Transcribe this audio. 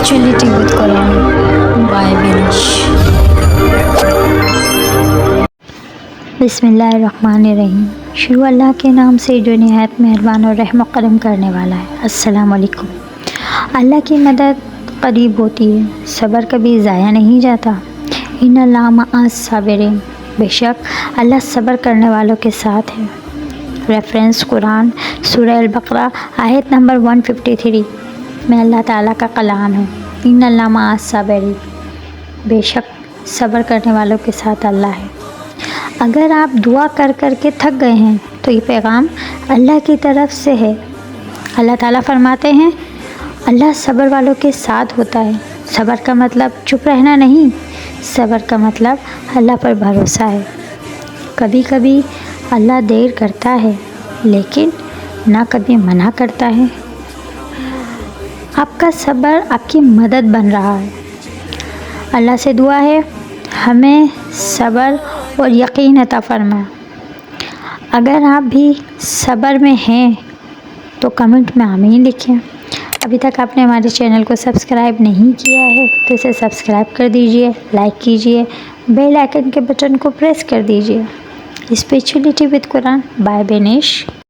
Spirituality with Quran by Binish. बिस्मिल्लाहिर्रहमानिर्रहीम। शुरू अल्लाह के नाम से जो निहायत मेहरबान और रहम करम करने वाला है। अस्सलाम वालेकुम। अल्लाह की मदद करीब होती है, सब्र कभी ज़ाया नहीं जाता। इन्नल्लाह मअस साबिरीन, बेशक अल्लाह सब्र करने वालों के साथ है। रेफरेंस कुरान सूरह अल-बकरा आयत नंबर 153 में अल्लाह ताला का कलाम है। इन्नल्लाह मअस साबिरीन, बेशक सब्र करने वालों के साथ अल्लाह है। अगर आप दुआ कर कर के थक गए हैं तो ये पैगाम अल्लाह की तरफ से है। अल्लाह ताला फरमाते हैं अल्लाह सब्र वालों के साथ होता है। सब्र का मतलब चुप रहना नहीं, सब्र का मतलब अल्लाह पर भरोसा है। कभी कभी अल्लाह देर करता है लेकिन ना कभी मना करता है। आपका सब्र आपकी मदद बन रहा है। अल्लाह से दुआ है हमें सब्र और यकीन अता फरमा। अगर आप भी सब्र में हैं तो कमेंट में आमीन लिखें। अभी तक आपने हमारे चैनल को सब्सक्राइब नहीं किया है तो इसे सब्सक्राइब कर दीजिए, लाइक कीजिए, बेल आइकन के बटन को प्रेस कर दीजिए। Spirituality with Quran by बेनिश।